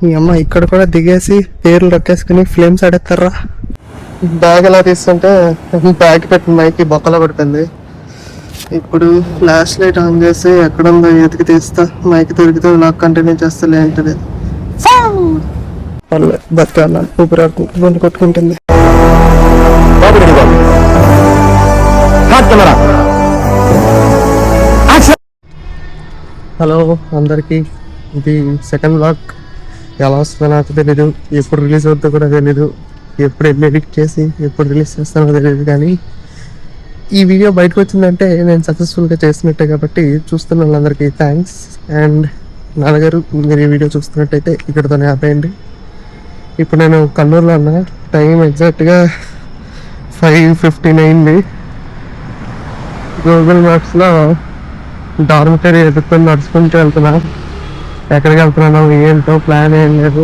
ఈ అమ్మ ఇక్కడ కూడా దిగేసి పేర్లు రొక్కేసుకుని ఫ్లేమ్స్ ఆడేస్తారా. బ్యాగ్ ఎలా తీస్తుంటే బ్యాగ్ పెట్టిన మైకి బొక్కలో పడిపోయింది. ఇప్పుడు ఫ్లాష్ లైట్ ఆన్ చేసి ఎక్కడుందో ఎతికి తీస్తా. మైక్ దొరికితే నాకు కంటిన్యూ చేస్తా, లేంటది బతికాను. ఊపిరి కొట్టుకుంటుంది. హలో అందరికి, ఇది సెకండ్ వ్లాగ్. ఎలా వస్తుందో నాకు తెలీదు, ఎప్పుడు రిలీజ్ అవుతుందో కూడా తెలీదు, ఎప్పుడు ఎడిట్ చేసి ఎప్పుడు రిలీజ్ చేస్తానో తెలియదు. కానీ ఈ వీడియో బయటకు వచ్చిందంటే నేను సక్సెస్ఫుల్గా చేసినట్టే. కాబట్టి చూస్తున్న వాళ్ళందరికీ థ్యాంక్స్. అండ్ నాన్నగారు, మీరు ఈ వీడియో చూస్తున్నట్టయితే ఇక్కడతోనే ఆపేయండి. ఇప్పుడు నేను కన్నూరులో ఉన్నా. టైం ఎగ్జాక్ట్గా 5:15 అయింది. గూగుల్ మ్యాప్స్లో డార్మిటరీ ఎదుర్కొని నడుచుకుంటూ వెళ్తున్నా. ఎక్కడికి వెళ్తున్నాను ఏంటో ప్లాన్ ఏం లేదు.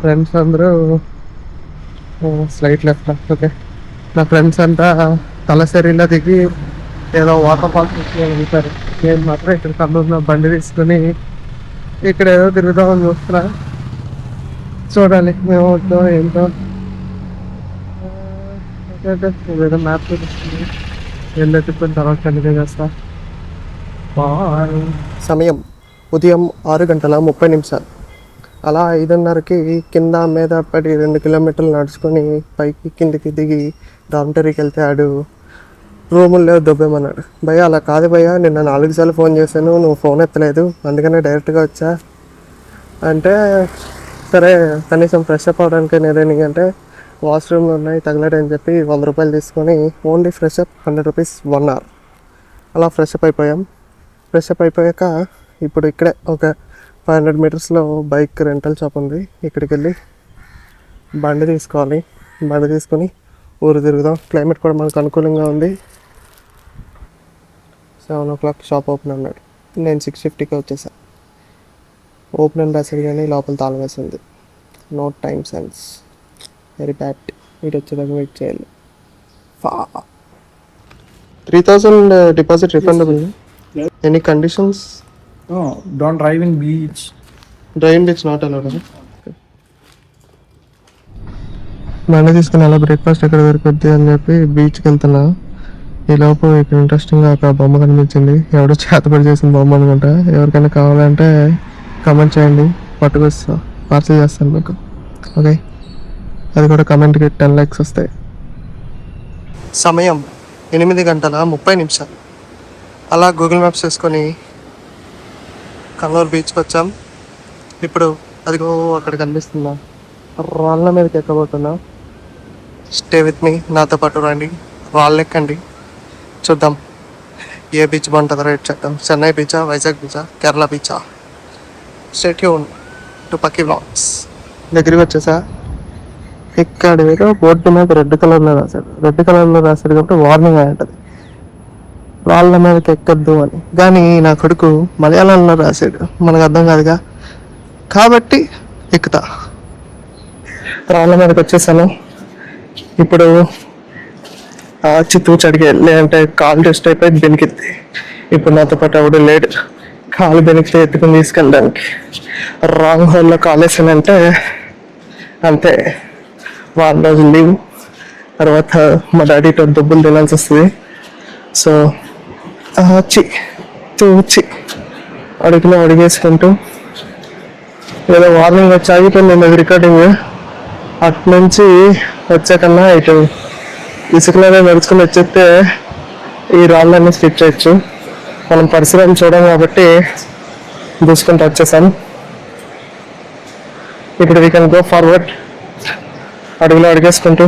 ఫ్రెండ్స్ అందరూ స్లైట్ లెఫ్ట్. ఓకే, నా ఫ్రెండ్స్ అంతా తలసరిలో దిగి ఏదో వాటర్ ఫాల్స్ వెళ్తారు. నేను మాత్రం ఇక్కడ కన్నూరులో బండి తీసుకుని ఇక్కడ ఏదో తిరుగుదామని చూస్తున్నా. చూడాలి మేము వద్దాం ఏంటో. ఏదో మ్యాప్ చూపిస్తుంది, వెళ్ళి తిప్పుకుని తర్వాత కంటిన్యూ చేస్తా. సమయం ఉదయం 6:30. అలా 5:30కి కింద మీద పడి 2 కిలోమీటర్లు నడుచుకొని పైకి కిందికి దిగి డామిటరీకి వెళ్తే ఆడు రూములు లేవు దొబ్బేమన్నాడు. భయ్య అలా కాదు భయ్య, నిన్న 4 సార్లు ఫోన్ చేశాను, నువ్వు ఫోన్ ఎత్తలేదు, అందుకనే డైరెక్ట్గా వచ్చా అంటే, సరే కనీసం ఫ్రెష్ అప్ అవడానికి నేరేని అంటే వాష్రూమ్లు ఉన్నాయి తగలడని చెప్పి 100 రూపాయలు తీసుకొని only fresh up 100 rupees 1 hour. అలా ఫ్రెష్ అప్ అయిపోయాం. ఫ్రెష్ అప్ అయిపోయాక ఇప్పుడు ఇక్కడే ఒక 500 మీటర్స్లో బైక్ రెంటల్ షాప్ ఉంది. ఇక్కడికి వెళ్ళి బండి తీసుకోవాలి. బండి తీసుకొని ఊరు తిరుగుదాం. క్లైమేట్ కూడా మనకు అనుకూలంగా ఉంది. 7 o'clock షాప్ ఓపెన్ అన్నాడు. నేను 6:50కి వచ్చేసాను. ఓపెన్ అని రాసాడు కానీ లోపల తాళం వేసింది. No time sense, very bad. వీటి వచ్చేదాకా వెయిట్ చేయాలి. 3,000 deposit refundable. Any conditions? No, don't drive in beach. Drive in beach not allowed. బండి తీసుకుని అలా బ్రేక్ఫాస్ట్ ఎక్కడ దొరుకుద్ది అని చెప్పి బీచ్కి వెళ్తున్నా. ఈ లోపు ఇక్కడ ఇంట్రెస్టింగ్గా ఒక బొమ్మ కనిపించింది. ఎవడో చేతపడి చేసిన బొమ్మ అనుకుంటా. ఎవరికైనా కావాలంటే కమెంట్ చేయండి, పట్టుకొస్తా, పార్సల్ చేస్తాను మీకు. ఓకే, అది కూడా కమెంట్కి 10 likes వస్తాయి. సమయం 8:30. అలా గూగుల్ మ్యాప్స్ వేసుకొని కన్నూరు బీచ్కి వచ్చాం. ఇప్పుడు అదిగో అక్కడ కనిపిస్తుందా, రాళ్ళ మీదకి ఎక్కబోతున్నా. స్టే విత్ మీ, నాతో పాటు రండి, రాళ్ళు ఎక్కండి, చూద్దాం ఏ బీచ్ బాగుంటుందో రేట్ చేద్దాం. చెన్నై బీచా, వైజాగ్ బీచా, కేరళ బీచా? Stay tune to Pakki vlogs. దగ్గరికి వచ్చేసా. ఇక్కడ ఏదో బోర్డు మీద రెడ్ కలర్లో రాశాడు కాబట్టి వార్నింగ్ అయి ఉంటుంది, రాళ్ళ మీదకి ఎక్కద్దు అని. కానీ నా కొడుకు మలయాళంలో రాశాడు, మనకు అర్థం కాదుగా, కాబట్టి ఎక్కుతా. రాళ్ళ మీదకి వచ్చేసాను. ఇప్పుడు చిత్తూరు చడికి లేదంటే కాలు టెస్ట్ అయిపోయి బెనికిద్ది. ఇప్పుడు నాతో పాటు ఎవడు లేడు కాలు బెనికితే ఎత్తుకుని తీసుకెళ్ళడానికి. రాంగ్ హోల్లో కాలేసానంటే అంతే, 1 రోజు లీవ్. తర్వాత మా డాడీతో డబ్బులు తినాల్సి వస్తుంది. సో అడిగేసుకుంటూ ఏదో వార్నింగ్ వచ్చి ఆగిపోయింది రికార్డింగ్. అటు నుంచి వచ్చాకన్నా ఇటు ఇసుకలోనే నడుచుకుని వచ్చేస్తే ఈ రాళ్ళన్నీ స్కిప్ చేయొచ్చు. మనం పరిసరం చూడం కాబట్టి దూసుకుంటూ వచ్చేసాం. ఇప్పుడు వీ కెన్ గో ఫార్వర్డ్. అడుగులో అడిగేసుకుంటూ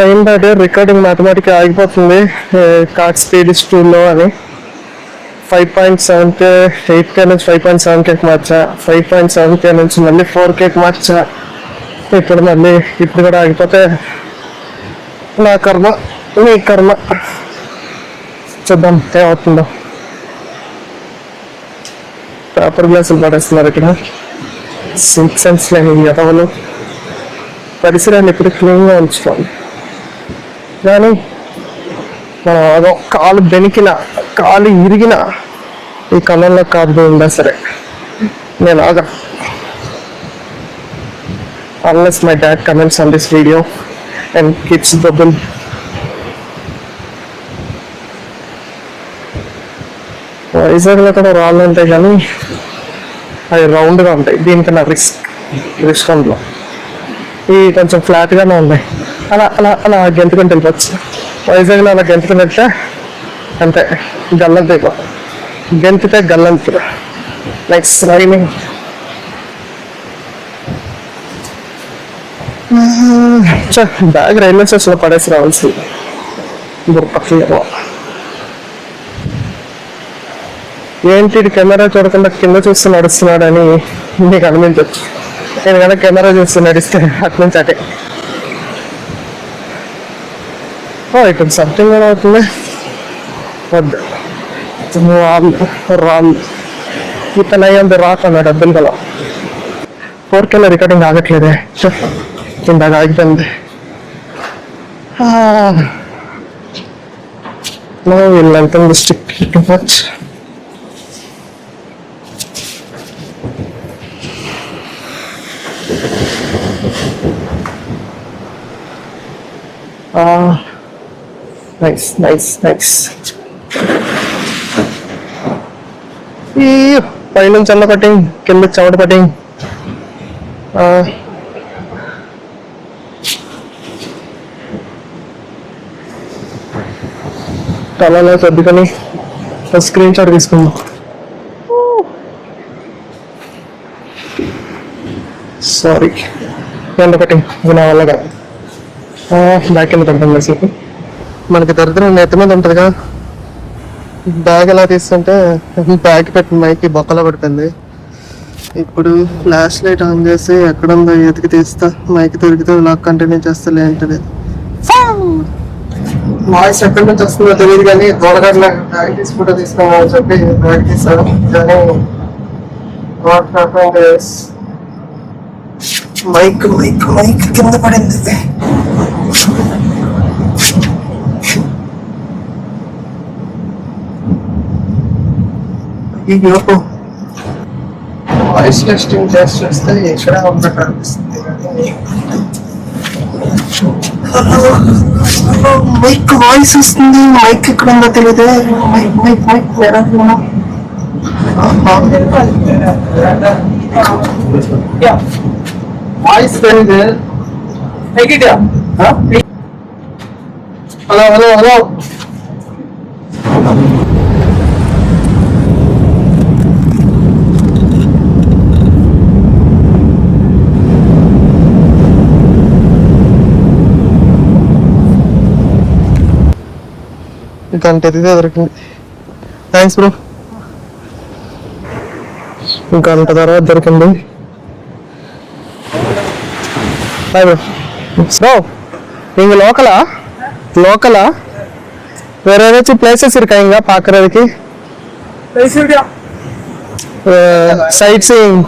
ఏంటంటే రికార్డింగ్ మ్యాథమెటిక్ ఆగిపోతుంది. కార్డ్ స్పీడ్ ఇస్ టూ లో అని 5.7K 8K నుంచి 5.7Kకి మార్చా. 5.7K నుంచి మళ్ళీ 4Kకి మార్చా. ఇప్పుడు కూడా ఆగిపోతే నా కర్మ, నీ కర్మ. చూద్దాం ఏమవుతుందో. పేపర్ గ్లాసులు పడేస్తున్నారు ఇక్కడ. సింక్ సెన్స్ లేని ఎదవలు. పరిసరాన్ని ఎప్పుడు క్లీన్గా ఉంచుకోండి. కానీ మనం కాలు బెనికిన, కాలు ఇరిగిన ఈ కళ్ళల్లో కాదు ఉందా సరే, నేను ఆగా unless my dad comments on this video and keeps the bill. వైజాగ్లో కూడా రాళ్ళు ఉంటాయి కానీ అవి రౌండ్గా ఉంటాయి, దీనికన్నా రిస్క్ అందులో. ఇవి కొంచెం ఫ్లాట్గానే ఉన్నాయి, అలా అలా అలా గెంతుకొని వెళ్ళిపోవచ్చు. వైజాగ్లో అలా గెంతుకుని వెళ్తే అంతే, గల్లంత అయిపోతుంది. గెంతితే గల్లంత. నెక్స్ట్ రైమింగ్ బ్యాగ్ రైల్వే స్టేషన్లో పడేసి రావాల్సి బుర్రపక్కన. ఏంటి కెమెరా చూడకుండా కింద చూస్తూ నడుస్తున్నాడని నీకు అనిపించవచ్చు. నేను కనుక కెమెరా చూస్తూ నడిస్తే అటు నుంచి అటే. ఇక్కడ సంథింగ్ కూడా అవుతుంది. వద్దు, రాళ్ళు ఇతను అయ్యింది రాక్ అన్నాడు అబ్దుల్ కలాం. 4K రికార్డింగ్ ఆగట్లేదే, ఇందాక ఆగిపోయింది. వీళ్ళంతా మిస్టేక్ టూ మచ్. నైస్. పైనుంచి అన్న కటింగ్, కింద చెమట కటింగ్. తలలో సర్దుకొని స్క్రీన్ షాట్ తీసుకుందాం. సారీ, ఎండ కటింగ్ నా వల్ల కాదు. బ్యాగ్ కింద పెడతాం కాసేపు. మనకి దరిద్రం నెత్తి మీద ఉంటుందిగా. బ్యాగ్ ఎలా తీస్తుంటే బ్యాగ్ పెట్టిన మైకి బొక్కలో పడిపోయింది. ఇప్పుడు ఫ్లాష్ లైట్ ఆన్ చేసి ఎక్కడుందో ఎతికి తీస్తా. మైక్ దొరికితే లాక్ కంటిన్యూ చేస్తా, లేదంటే వాయిస్ ఎక్కడి నుంచి వస్తుందో తెలియదు కానీ గోడగడ్ల బ్యాగ్ తీసి ఫోటో తీసుకున్నామని చెప్పి బ్యాగ్ తీసాను. కానీ మైక్ కింద పడింది. వాయిస్ టెస్టింగ్ చేస్తే ఎక్కడ ఉన్నట్టు అనిపిస్తుంది. మైక్ వాయిస్ వస్తుంది, మైక్ ఎక్కడ ఉందో తెలియదు. మైక్ వాయిస్ తెలియదు. హలో గంట ఎదిగితే దొరికింది. Thanks bro. గంట తర్వాత దొరికింది. Bye bro. బ్రో நீங்க லோக்கலா வேற ஏதாச்சும் பிளேசஸ் இருக்கா இங்க பாக்குறதுக்கு? Sightseeing.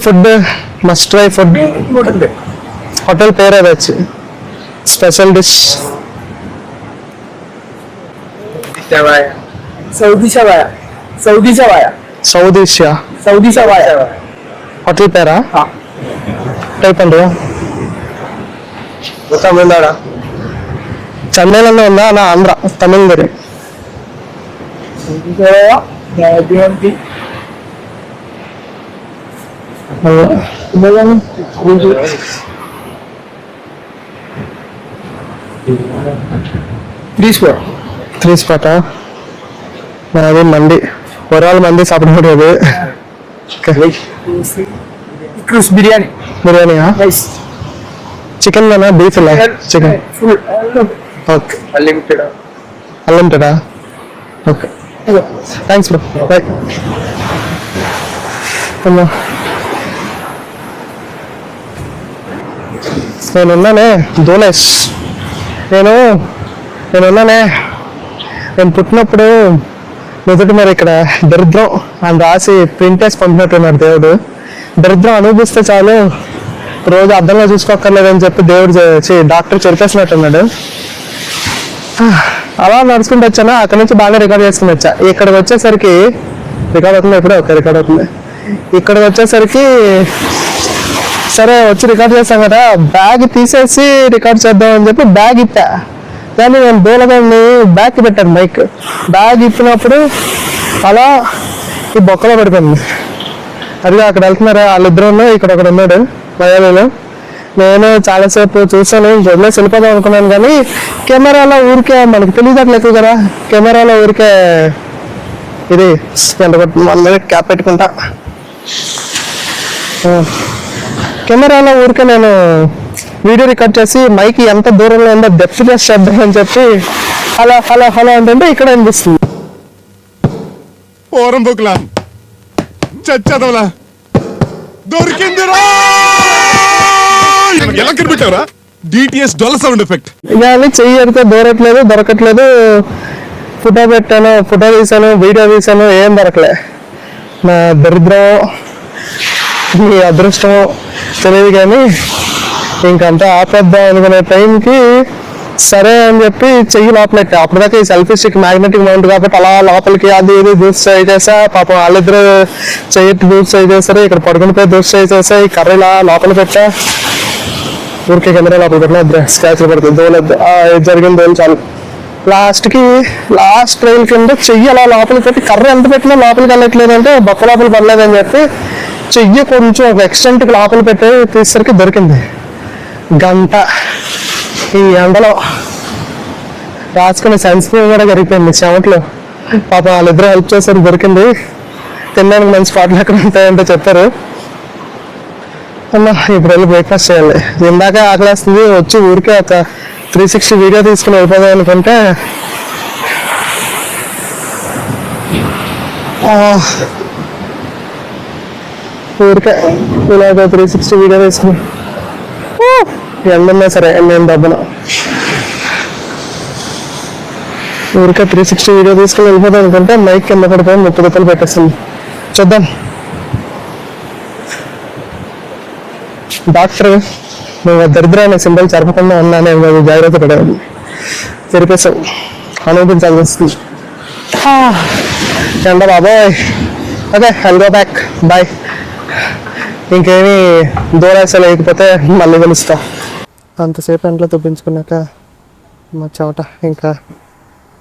Food must try food. Hotel పేరు ఏదొచ్చు స్పెషల్ డిష్? సౌదీ షవాయా హోటల్ పేరా? టైప్ అండి. తమిళనాడా? చెన్నైలో ఉందా? నా ఆంధ్ర తమిళనాడు. த்ரீ ஸ்பாட்டா? அது மண்டி ஒரு ஆள் மந்தி சாப்பிட முடியாது. பிரியாணியா? చికెన్ లోనా బీఫ్ ఇలా? చికెన్. ఓకే. అన్లిమిటెడా? Okay, thanks bro. బాయ్. నేనున్నానే దోలేష్. నేనున్నానే. నేను పుట్టినప్పుడు మొదటి మరి ఇక్కడ దరిద్రం అని రాసి ప్రింట్ వేసి పంపినట్టున్నాడు దేవుడు. దరిద్రం అనుభవిస్తే చాలు, రోజు అద్దంలో చూసుకోక్కర్లేదని చెప్పి దేవుడు డాక్టర్ చెరిపేసినట్టున్నాడు. అలా నడుచుకుంటూ వచ్చాను. అక్కడ నుంచి బాగా రికార్డ్ చేసుకుని వచ్చా. ఇక్కడికి వచ్చేసరికి రికార్డ్ అవుతుంది. ఎప్పుడో ఒక రికార్డ్ అవుతుంది. ఇక్కడికి వచ్చేసరికి సరే వచ్చి రికార్డ్ చేస్తాం కదా, బ్యాగ్ తీసేసి రికార్డ్ చేద్దాం అని చెప్పి బ్యాగ్ ఇప్పా. కానీ నేను దూలగాన్ని బ్యాగ్ పెట్టాను. బ్యాగ్ ఇప్పినప్పుడు అలా ఈ బొక్కలో పడిపోయింది. అదిగా అక్కడ వెళ్తున్నారా వాళ్ళిద్దరు, ఇక్కడ ఒకడు ఉన్నాడు మలయాళీలో. నేను చాలాసేపు చూసాను, వదిలేసి వెళ్ళిపోదాం అనుకున్నాను. కానీ కెమెరాలో ఊరికే మనకి తెలియదు ఎక్కువ కదా, కెమెరాలో ఊరికే ఇది మళ్ళీ క్యాప్ పెట్టుకుంటా. కెమెరాలో ఊరికే నేను వీడియో రికార్డ్ చేసి మైక్ ఎంత దూరంలో ఉందో డెప్త్ టెస్ట్ చేద్దామని చెప్పి హలో హలో హలో అంటే ఇక్కడ అనిపిస్తుంది. ఓరం బుక్లా చచ్చదవలా దొరికిందిరా. ఎలా కనిపెట్టావురా? డిటిఎస్ డొల్ల సౌండ్ ఎఫెక్ట్. కానీ చెయ్యి అయితే దొరకట్లేదు. ఫోటో పెట్టాను, ఫోటో తీసాను, వీడియో తీసాను, ఏం దొరకలే. నా దరిద్రం మీ అదృష్టం తెలియదు. కానీ ఇంకంతా ఆపేద్దాం అనుకునే టైంకి సరే అని చెప్పి చెయ్యి లోపలెట్టా. అప్పటిదాకా ఈ సెల్ఫీ స్టిక్ మ్యాగ్నెటిక్ మౌంట్ కాబట్టి అలా లోపలికి అది ఇది దూసి ట్రై చేసా. పాపం వాళ్ళిద్దరు చెయ్యి దూసి ట్రై చేశారు. ఇక్కడ పడుకుని పోయి దూసి ట్రై చేసా. ఈ కర్ర ఇలా లోపల పెట్టా. ఊరికే కెమెరా లోపల పెట్టినా స్క్రాచ్ పడుతుంది. దోలేదు జరిగింది దోలు చాలు. లాస్ట్ ట్రైల్ కింద చెయ్యి అలా లోపలికి పెట్టి కర్ర ఎంత పెట్టినా లోపలికి వెళ్ళట్లేదు అంటే బొక్క లోపల పడలేదని చెప్పి చెయ్యి కొంచెం ఒక ఎక్స్టెంట్కి లోపల పెట్టి తీసేసరికి దొరికింది. గంట ఈ ఎండలో రాసుకుని సన్ స్క్రీన్ కూడా జరిగిపోయింది చెమట్లో. పాప వాళ్ళిద్దరూ హెల్ప్ చేశారు, దొరికింది. తినడానికి మంచి స్పాట్లు ఎక్కడ ఉంటాయంటే చెప్పారు. అమ్మా ఇప్పుడు వెళ్ళి బ్రేక్ఫాస్ట్ చేయాలి. ఇందాక ఆకలేస్తుంది, వచ్చి ఊరికే ఒక 360 వీడియో తీసుకుని వెళ్ళిపోదాం అనుకుంటే ఊరికే ఇలాగ 360 వీడియో తీసుకుని ఎండున్నా సరే నేను దబ్బను ఊరికే 360 వీడియో తీసుకుని వెళ్ళిపోదాం అనుకుంటే మైక్ కింద పడిపోయి 30 రూపాయలు పెట్టేస్తుంది. చూద్దాం. డాక్టర్ నువ్వు దరిద్రాన్ని సింబల్ జరపకుండా ఉన్నానే జాగ్రత్త పడేది. తెరిపేసావు, అనుభవించాల్సి వస్తుంది. ఎండ బాబోయ్. Okay I'll go back, bye. ఇంకేమీ దూరాస లేకపోతే మళ్ళీ కలుస్తా. అంతసేపు ఎండలో తుప్పించుకున్నాక మా చవట ఇంకా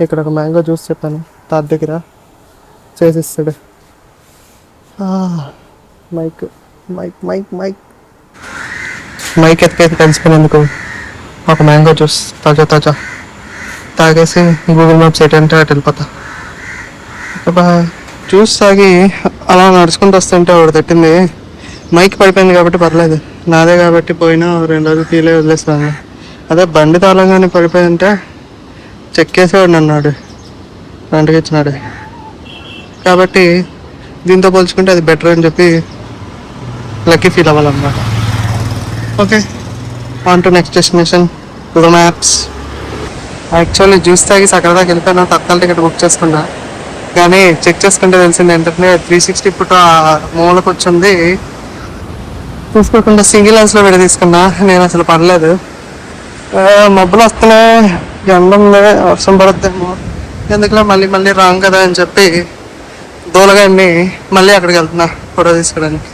ఇక్కడ ఒక మ్యాంగో జ్యూస్ చెప్పాను తాత దగ్గర చేసిస్తాడు. Mic mic mic mic mic ఎత్తికైతే కలిసిపోయినందుకు ఒక మ్యాంగో జ్యూస్ తాజా తాగేసి గూగుల్ మ్యాప్స్ ఏంటంటే అటు వెళ్ళిపోతా. జ్యూస్ తాగి అలా నడుచుకుంటూ వస్తుంటే ఒకటి తట్టింది. మైక్ పడిపోయింది కాబట్టి పర్లేదు, నాదే కాబట్టి పోయినా 2 రోజులు ఫీలే వదిలేస్తాను. అదే బండి తాళంగానే పడిపోయిందంటే చెక్కేసేవాడు అన్నాడు, వెంటకి ఇచ్చినాడు. కాబట్టి దీంతో పోల్చుకుంటే అది బెటర్ అని చెప్పి లక్కీ ఫీల్ అవ్వాలన్నమాట. Okay on to next destination Google Maps. Actually juice తాగి సగం దాకా వెళ్ళిపోయినా తత్కాల టికెట్ బుక్ చేసుకున్నా. కానీ చెక్ చేసుకుంటే తెలిసింది ఏంటంటే 360 ఫుట్ ఆ మూలకు వచ్చింది. చూసుకోకుండా సింగిల్ లెన్స్లో విడ తీసుకున్నా. నేను అసలు పడలేదు. మబ్బులు వస్తున్నాయి, ఎండ ఉంది, వర్షం పడుద్దేమో, ఎందుకులే మళ్ళీ రాంగ్ కదా అని చెప్పి దూలగాన్ని మళ్ళీ అక్కడికి వెళ్తున్నా ఫోటో తీసుకోవడానికి.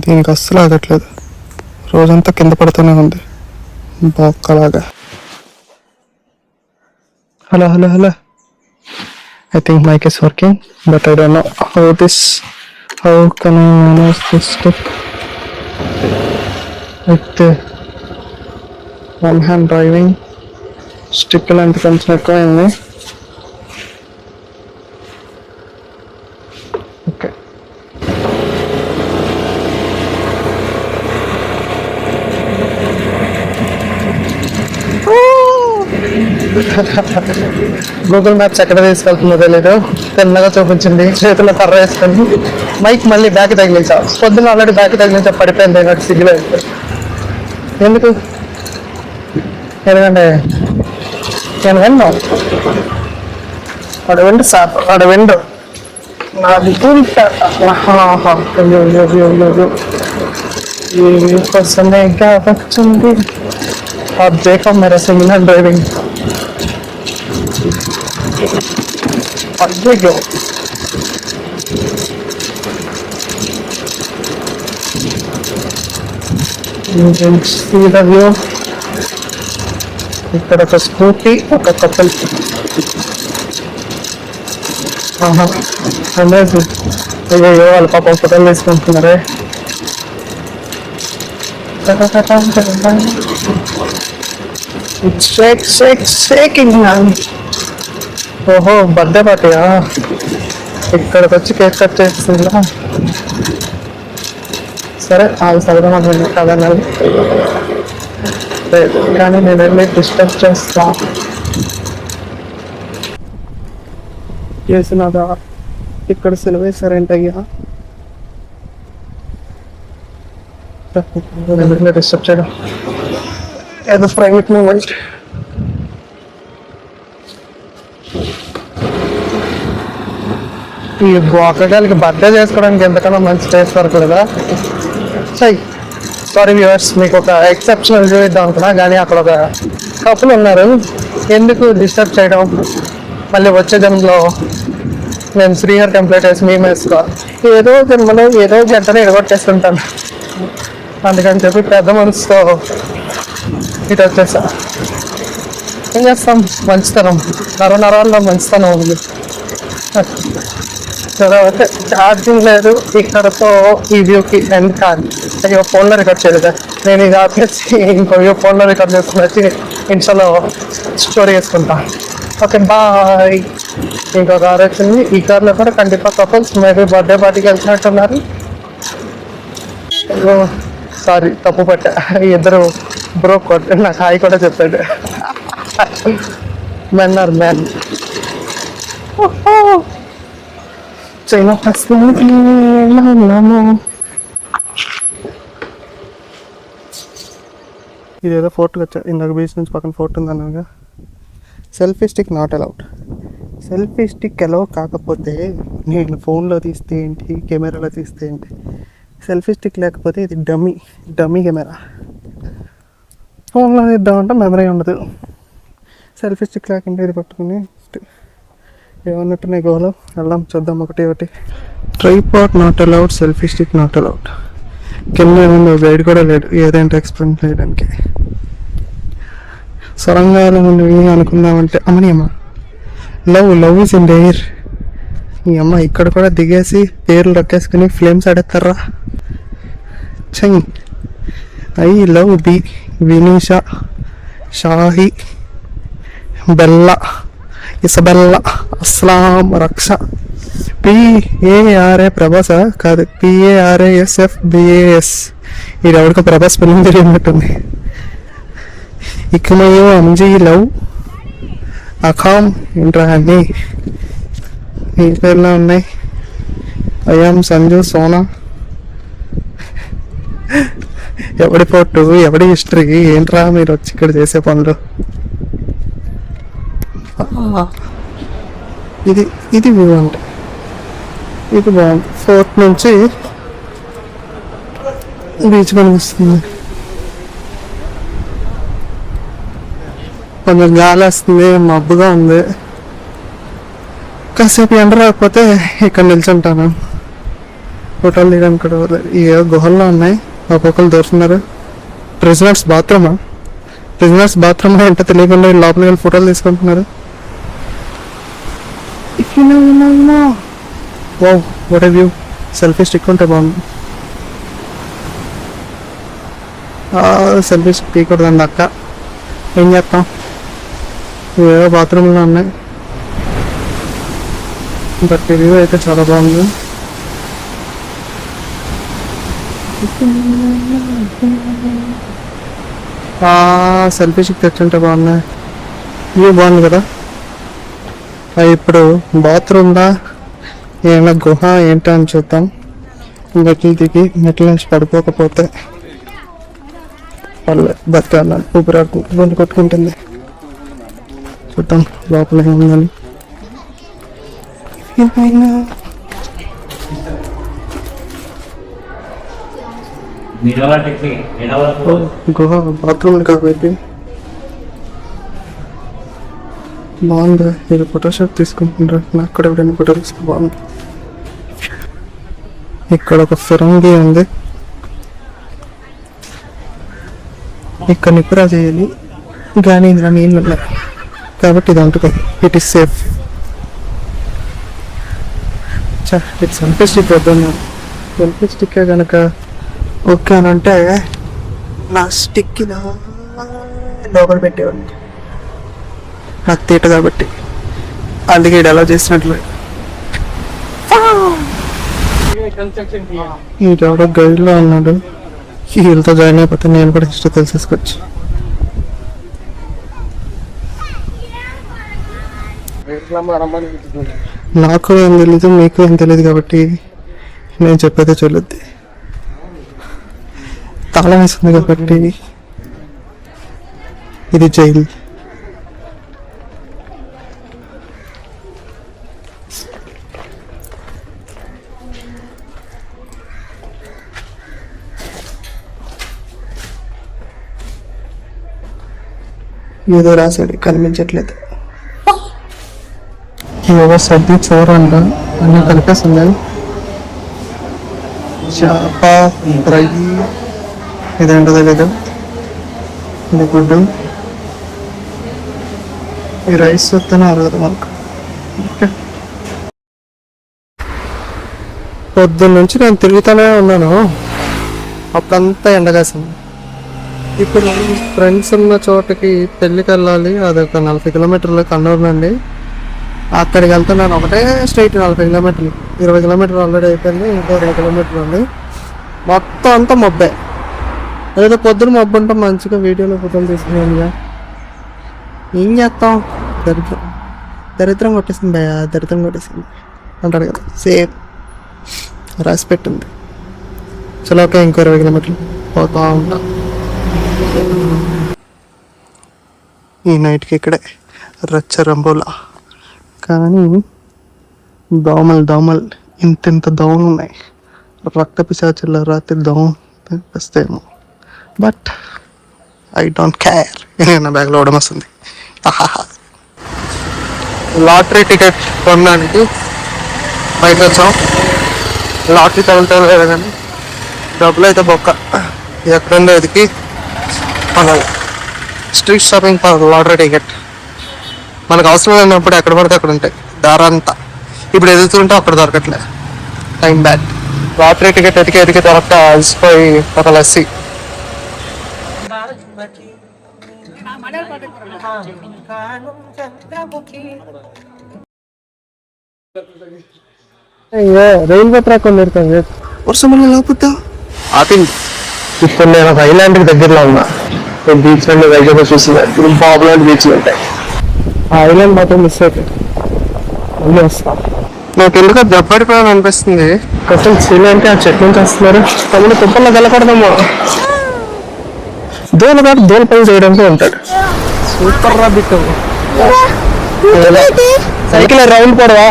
దీనికి అస్సలు ఆగట్లేదు, రోజంతా కింద పడుతూనే ఉంది బొక్కలాగా. Hello hello hello, I think mic is working, but I don't know how can I manage this step with one hand driving. Stick length కొంచెం ఎక్కువైంది. ఓకే గూగుల్ మ్యాప్స్ ఎక్కడ తీసుకెళ్తుందో తెలీదు, తిన్నగా చూపించింది. చేతిలో కర్ర వేసుకొని మైక్ మళ్ళీ బ్యాక్ తగిలించా. పొద్దున్న ఆల్రెడీ బ్యాక్ తగిలించా, పడిపోయింది నాకు సిగ్గులో. ఎందుకు? ఎందుకంటే నేను విన్నాను వాడు విండు సార్, వాడు విండు నాది कोसने क्या बच्चों आप देखो मेरा सिग्नल ड्राइविंग अయ్యో వ్యూ ఇక్కడ ఒక స్కూటీ ఒక కపుల్ అయ్యో వాళ్ళ పాప ఫోటోలు తీసుకుంటున్నారే షేకింగ్ ఓహో బర్త్డే పార్టీయా ఇక్కడికి వచ్చి కేక్ కట్ చేస్తుందా సరే అది సగం అనుకుంది కదన్నది కానీ నేను వెళ్ళి డిస్టర్బ్ చేస్తా చేసినదా ఇక్కడ సెలవేసారేంటయ్యా డిస్టర్బ్ చేయడం ఏదో ప్రైవేట్ మూమెంట్ ఈ గోకగాలికి బర్త్డే చేసుకోవడానికి ఎంతకన్నా మంచి స్టేజ్ దొరకలేదా సారీ వ్యూవర్స్ మీకు ఒక ఎక్సెప్షనల్ చూద్దాం అనుకున్నా కానీ అక్కడ ఒక కపుల్ ఉన్నారు ఎందుకు డిస్టర్బ్ చేయడం మళ్ళీ వచ్చే జన్మలో నేను శ్రీహర్ కంప్లీట్ చేసి మేము వేసుకో ఏదో జన్మలో ఏదో జంటనే ఎడగొట్టేస్తుంటాను అందుకని చెప్పి పెద్ద మనసుతో ఇటు వచ్చేసా ఏం చేస్తాం మంచితనం నరాల్లో మంచితనం ఉంది తర్వాత ఛార్జింగ్ లేదు ఇక్కడతో ఈ వ్యూకి ఎండ్ కాదు అయ్యో ఫోన్లో రికార్డ్ చేయలేదు నేను ఇది ఆపేసి ఇంకో ఫోన్లో రికార్డ్ చేసుకుని వచ్చి ఇన్స్టాలో స్టోరీ వేసుకుంటా ఓకే బాయ్ ఇంకో కార్ వచ్చింది ఈ కార్లో కూడా కంటిపా కపుల్స్ మేబీ బర్త్డే పార్టీకి వెళ్తున్నట్టున్నారు సారీ తప్పు పట్టా ఇద్దరు బ్రో కొట్ట నాకు హాయ్ కూడా చెప్పాడు మెన్ ఆర్ మ్యాన్ చైనా ఇదేదో ఫోర్ట్కి వచ్చా ఇందాక బీచ్ నుంచి పక్కన ఫోర్ట్ ఉంది అన్నాగా selfie stick not allowed selfie stick allow కాకపోతే నేను ఫోన్లో తీస్తే ఏంటి కెమెరాలో తీస్తే ఏంటి సెల్ఫీ స్టిక్ లేకపోతే ఇది డమ్మీ కెమెరా ఫోన్లో తీద్దామంటే మెమరీ ఉండదు సెల్ఫీ స్టిక్ లేకుండా ఇది పట్టుకుని ఏమన్నట్టున్నాయి గోలో వెళ్దాం చూద్దాం ఒకటి tripod not allowed selfie stick not allowed కింద ఏముందో గైడ్ కూడా లేడు ఏదంటే ఎక్స్ప్లెయిన్ చేయడానికి సొరంగాలు ఉన్నవి అనుకుందామంటే అమ్మని అమ్మ లవ్ ఇస్ ఇన్ ఎయిర్ ఈ అమ్మ ఇక్కడ కూడా దిగేసి పేర్లు రక్కేసుకుని ఫ్లేమ్స్ ఆడేస్తారా చై ఐ లవ్ బి వినీషా షాహి బెల్లా ఇసబెల్లా అస్లాం రక్ష పిఏఆర్ఏ ప్రభాస కాదు PARASFBAS ఇది ఎవరికో ప్రభాస్ పిల్లలు తిరిగినట్టుంది ఇకమయో అంజీ లవ్ అఖామ్ ఏంట్రా అన్నీ ఈ పేర్లో ఉన్నాయి అయాం సంజు సోనా ఎవడి ఫోటో ఎవడి హిస్టరీ ఏంట్రా మీరు వచ్చి ఇక్కడ చేసే పనులు ఇది వ్యూ అంటే ఇది బాగుంది ఫోర్ట్ నుంచి బీచ్ కనిపిస్తుంది కొంచెం గాలి వస్తుంది మబ్బుగా ఉంది కాసేపు ఎండ రాకపోతే ఇక్కడ నిల్చుంటాను ఫోటోలు తీయడానికి కూడా ఈ గుహల్లో ఉన్నాయి ఒక్కొక్కరు దొరుకుతున్నారు ప్రిజనర్స్ బాత్రూమా ఏంటో తెలియకుండా లోపలికి వెళ్ళి ఫోటోలు తీసుకుంటున్నారు wow what a view selfie stick ఉంటే బాగుంది సెల్ఫీ స్టిక్ తీయకూడదండి అక్క ఏం చేస్తాం ఏవో బాత్రూమ్లో ఉన్నాయి బట్ వ్యూ అయితే చాలా బాగుంది సెల్ఫీ స్టిక్ తెచ్చుంటే బాగున్నాయి వ్యూ బాగుంది కదా ఇప్పుడు బాత్రూమ్లా ఏమైనా గుహ ఏంటో అని చూద్దాం మెట్లు దిగి మెట్ల నుంచి పడిపోకపోతే వాళ్ళు బతకాలని ఊపిరాడుకుంటూ కొట్టుకుంటుంది చూద్దాం లోపల ఏముందని గుహ బాత్రూమ్ కాబట్టి బాగుంది. ఇది ఫోటోషాప్ తీసుకుంటుండ్రా, నాకు కూడా ఎవరైనా ఫోటో తీసుకుంటే బాగుంది. ఇక్కడ ఒక ఫిరంగి ఉంది, ఇక్కడ నిప్పురా చేయాలి కానీ ఇందులో నీళ్ళు ఉన్నాయి కాబట్టి ఇది అంటుకోదు. It is safe. ఇటు సెల్ఫీ స్టిక్ వద్దన్నా, సెల్ఫీ స్టిక్ కనుక ఓకే అని అంటే నా స్టిక్ లోపల పెట్టేవాడిని. నాకు తీట కాబట్టి అందుకే ఇది ఎలా చేసినట్లు. ఈడెవడో గైడ్లో ఉన్నాడు, వీళ్ళతో జాయిన్ అయిపోతే నేను కూడా హిస్టరీ తెలిసేసుకోవచ్చు. నాకు ఏం తెలీదు, మీకు ఏం తెలియదు కాబట్టి నేను చెప్పేదే చెల్లుద్ది. తాళం వేస్తుంది కాబట్టి ఇది జైలు. ఏదో రాశాడు కనిపించట్లేదు. ఏదో సర్ది చోర అంట అన్నీ కలిపేస్తుంది. చేప ఫ్రై, ఇదేంటో తెలీదు. ఇది గుడ్డు, ఈ రైస్ వస్తేనే అరగదు మనకు. ఓకే, పొద్దున్న నుంచి నేను తిరుగుతూనే ఉన్నాను, అప్పుడంతా ఎండగాసింది. ఇప్పుడు ఫ్రెండ్స్ ఉన్న చోటకి పెళ్ళికి వెళ్ళాలి, అదొక 40 కిలోమీటర్లు కన్నూరు నుండి. అక్కడికి వెళ్తున్నాను, ఒకటే స్ట్రైట్ 40 కిలోమీటర్లు. 20 కిలోమీటర్లు ఆల్రెడీ అయిపోయింది, ఇంకో 20 కిలోమీటర్లు ఉంది. మొత్తం అంతా మబ్బే. ఏదో పొద్దున మబ్బు ఉంటే మంచిగా వీడియోలో ఫోటోలు తీసుకున్నాను. ఏం చేస్తాం, దరిద్రం కొట్టేసింది భయ, దరిద్రం కొట్టేసింది అంటారు కదా, సేమ్ రాసి పెట్టింది. చలో ఓకే, ఇంకో 20 కిలోమీటర్లు పోతా ఉంటా. ఈ నైట్కి ఇక్కడే రచ్చ రంబోలా. కానీ దోమలు ఇంత దోమలు ఉన్నాయి. రక్త పిశాచుల రాత్రి దోమ వస్తేమో, బట్ ఐ డోంట్ కేర్. నా బ్యాగ్లో ఓడం వస్తుంది. లాటరీ టికెట్ కొనడానికి బయట వచ్చాం. లాటరీ తగులుతలేదు కానీ డబ్బులు అయితే బొక్క. ఎక్కడుందో ఎదికి మన స్ట్రీట్ షాపింగ్ లాటరీ టికెట్ మనకు అవసరం లేనప్పుడు ఎక్కడ పడితే అక్కడ ఉంటాయి దారంతా. ఇప్పుడు ఎదుగుతుంటే అక్కడ దొరకట్లే, టైం బ్యాడ్. లాటరీ టికెట్ ఎదికి దొరక అలసిపోయి ఒక లస్సీ. రైల్వే ట్రాక్ ఉంది, వర్షం వల్ల లేకపోతే ఆపింది. ఇప్పుడు నేను ఒక ఐలాండ్కి దగ్గరలో ఉన్నా. బీచ్ నుండి వైజాగ్ చూసింది, ఇప్పుడు పాపులర్ బీచ్లు ఉంటాయి. ఆ ఐలాండ్ మాత్రం మిస్ అవుతాయి. మళ్ళీ వస్తా. నాకు ఎందుకో దెబ్బడిపోయాను అనిపిస్తుంది. కొంచెం చీలి అంటే ఆ చెట్టు నుంచి వస్తున్నారు. తమ్ముడు తుప్పల్లో వెళ్ళకూడదమ్మా. దోల పని చేయడానికి ఉంటాడు. సూపర్ రా బిట్టు. Cycle round పడవా.